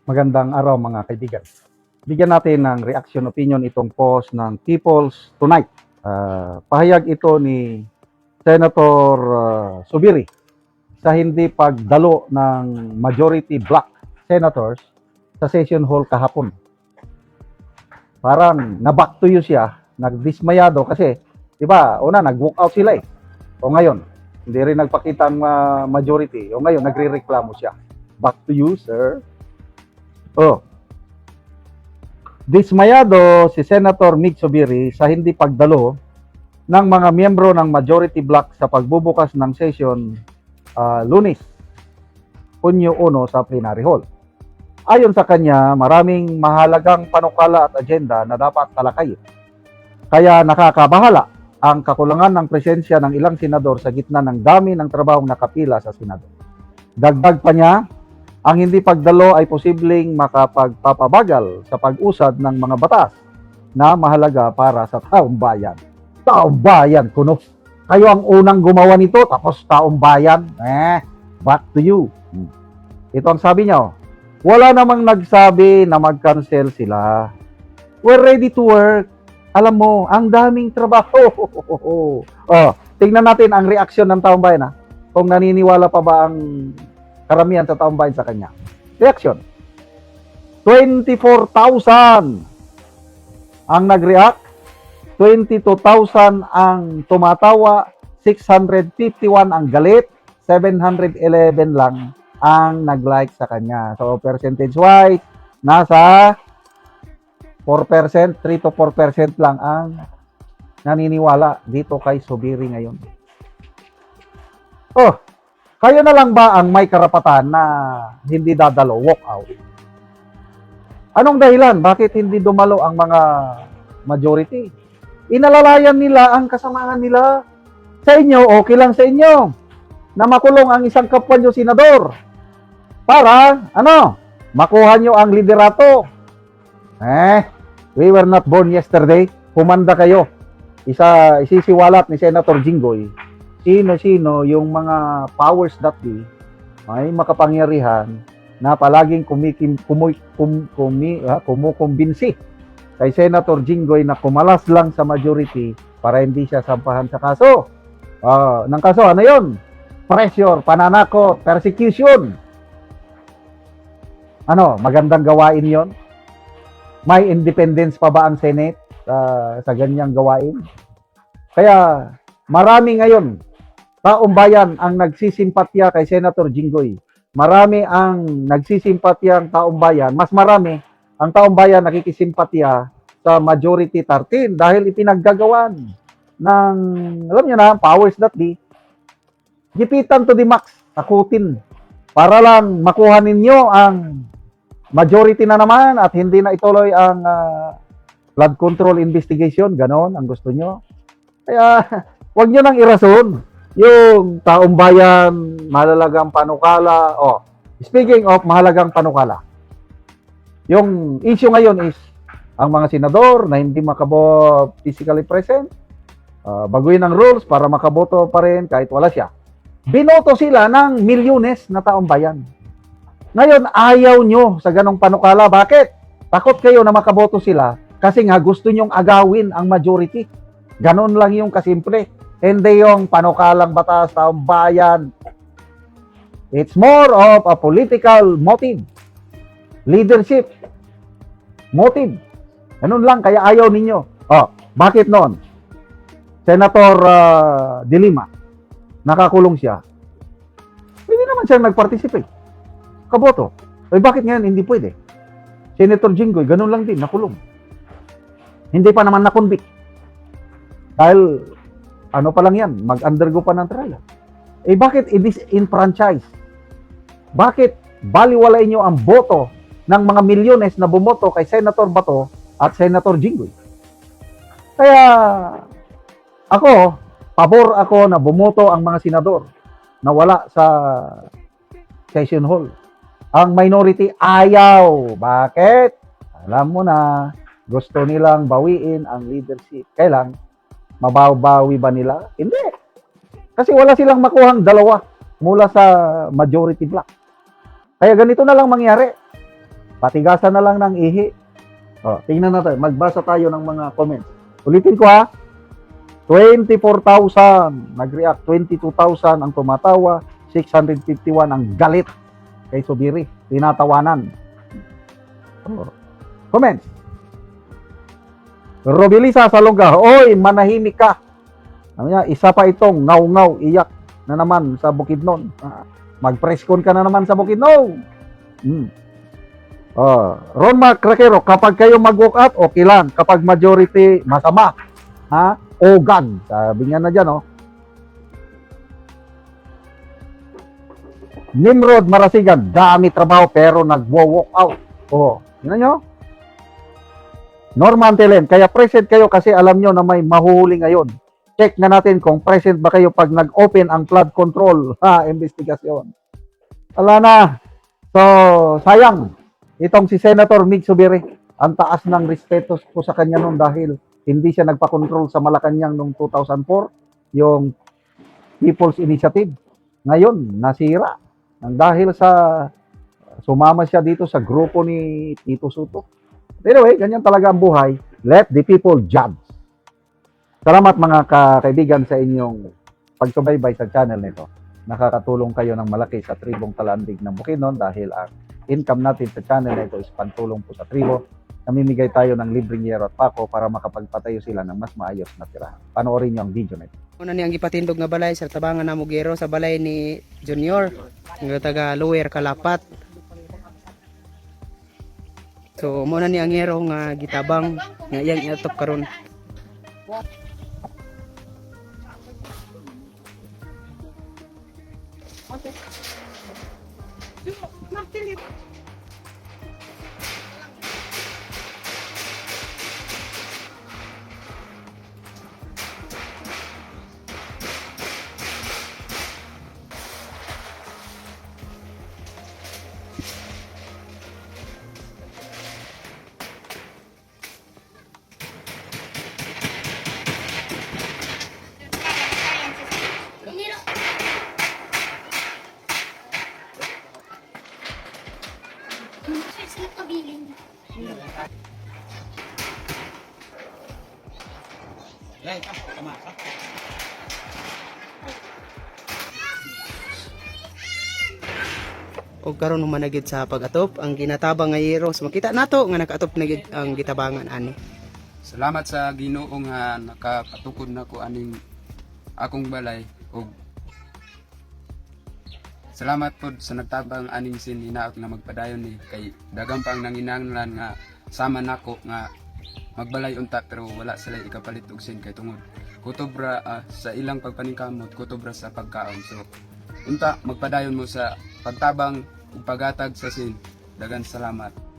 Magandang araw mga kaibigan. Bigyan natin ng reaction opinion itong post ng People's Tonight. Pahayag ito ni Senator Zubiri sa hindi pagdalo ng majority black senators sa session hall kahapon. Parang na-back to you siya, nagdismayado kasi, di ba, una nag-walk out sila eh. O ngayon, hindi rin nagpakita ang majority. O ngayon, nagre-reklamo siya. Back to you, sir. Oh. Dismayado si Senator Mig Zubiri sa hindi pagdalo ng mga miyembro ng majority bloc sa pagbubukas ng session Lunes, Hunyo 1 sa plenary hall. Ayon sa kanya, maraming mahalagang panukala at agenda na dapat talakayin. Kaya nakakabahala ang kakulangan ng presensya ng ilang senador sa gitna ng dami ng trabahong nakapila sa Senado. Dagdag pa niya, ang hindi pagdalo ay posibleng makapagpapabagal sa pag-usad ng mga batas na mahalaga para sa taong bayan. Taong bayan, kuno. Kayo ang unang gumawa nito, tapos taong bayan. Back to you. Ito ang sabi niya. Wala namang nagsabi na mag-cancel sila. We're ready to work. Alam mo, ang daming trabaho. Tingnan natin ang reaksyon ng taong bayan. Kung naniniwala pa ba ang karamihan sa taong bayan sa kanya. Reaction. 24,000 ang nag-react, 22,000 ang tumatawa, 651 ang galit, 711 lang ang nag-like sa kanya. So percentage-wise, nasa 4%, 3 to 4% lang ang naniniwala dito kay Zubiri ngayon. Kayo na lang ba ang may karapatan na hindi dadalo, walk out? Anong dahilan? Bakit hindi dumalo ang mga majority? Inalalayan nila ang kasamaan nila. Sa inyo, okay lang sa inyo na makulong ang isang kapwa nyo senador para, makuha nyo ang liderato. We were not born yesterday. Humanda kayo. Isisiwalat ni Senator Jinggoy sino-sino yung mga powers that be, may makapangyarihan na palaging kumukumbinsi kay Senator Jinggoy na kumalas lang sa majority para hindi siya sampahan sa kaso. Ng kaso, ano yun? Pressure, pananakot, persecution. Magandang gawain yon? May independence pa ba ang Senate sa ganyang gawain? Kaya marami ngayon taong bayan ang nagsisimpatya kay Senator Jinggoy. Marami ang nagsisimpatya ang taong bayan. Mas marami ang taong bayan nakikisimpatya sa majority 13 dahil ipinaggagawan ng, alam niyo na, powers that be. Gipitan to the max, takutin. Para lang makuha ninyo ang majority na naman at hindi na ituloy ang flood control investigation. Ganon ang gusto nyo. Kaya, wag nyo nang irason yung taong bayan, mahalagang panukala. Speaking of mahalagang panukala, yung issue ngayon is ang mga senador na hindi physically present, baguhin ang rules para makaboto pa rin kahit wala siya. Binoto sila ng milyones na taong bayan. Ngayon, ayaw nyo sa ganong panukala. Bakit? Takot kayo na makaboto sila kasi nga gusto nyong agawin ang majority. Ganon lang yung kasimple. Hindi yung panukalang batas taong bayan. It's more of a political motive. Leadership motive. Ganun lang, kaya ayaw ninyo. Bakit noon? Senator De Lima, nakakulong siya. Hindi naman siya nag-participate. Kaboto. Bakit ngayon hindi pwede? Senator Jinggoy, ganun lang din, nakulong. Hindi pa naman na-convict. Dahil pa lang yan, mag-undergo pa ng trial. Bakit i-disenfranchise? Bakit baliwalain nyo ang boto ng mga milyones na bumoto kay Senator Bato at Senator Jinggoy? Kaya, pabor ako na bumoto ang mga senador na wala sa session hall. Ang minority ayaw. Bakit? Alam mo na, gusto nilang bawiin ang leadership. Kailang, mababawi ba nila? Hindi. Kasi wala silang makuhang dalawa mula sa majority bloc. Kaya ganito na lang mangyari. Patigasan na lang ng ihi. Tingnan natin. Magbasa tayo ng mga comments. Ulitin ko ha. 24,000 nag-react. 22,000 ang tumatawa. 651 ang galit kay Subiri. Tinatawanan. Comments. Robilisa Salonga. Oy, manahimik ka. Isa pa itong ngaw-ngaw, iyak na naman sa Bukidnon. Mag-press-con ka na naman sa Bukidnon. Ron Mark Craquero, kapag kayo mag-walk out, okay lang. Kapag majority, masama. Ogan. Sabi nga na dyan, Nimrod Marasigan, dami trabaho pero nag-walk out. Yun nyo? Norman Telen, kaya present kayo kasi alam nyo na may mahuhuli ngayon. Check na natin kung present ba kayo pag nag-open ang flood control. Investigasyon. Wala na. So, sayang. Itong si Senator Mig Subiri, ang taas ng respeto ko sa kanya noon dahil hindi siya nagpa-control sa Malacanang noong 2004, yung People's Initiative. Ngayon, nasira. Dahil sa sumama siya dito sa grupo ni Tito Soto. Anyway, ganyan talaga ang buhay. Let the people judge. Salamat mga kaibigan sa inyong pagsubaybay sa channel nito. Nakakatulong kayo ng malaki sa tribong Talandig ng Bukidnon dahil ang income natin sa channel na ito is pantulong po sa tribo. Namimigay tayo ng libreng yero at pako para makapagpatayo sila ng mas maayos na tirahan. Panoorin niyo ang video nito. Una ni ang gipatindog nga balay sa tabangan na Mugero sa balay ni Junior nga taga Lower Kalapat. So mo na ni ang yero nga gitabang nga iyang iatop karon. O karon humanagid sa pag-atop ang ginatabang nga yero. So makita nato nga nakaatop na gid ang gitabangan ani. Salamat sa Ginoo nga nakapatukod nako aning akong balay ug salamat pod sa nagtabang aning sin hinaot nga magpadayon ni kay daghang pang nanginahanglan nga sama nako nga magbalay unta pero wala sila ikapalit og sin kay tungod kutobra sa ilang pagpaningkamot kutobra sa pagkaon. So unta magpadayon mo sa pagtabang ug pagatag sa sin. Daghang salamat.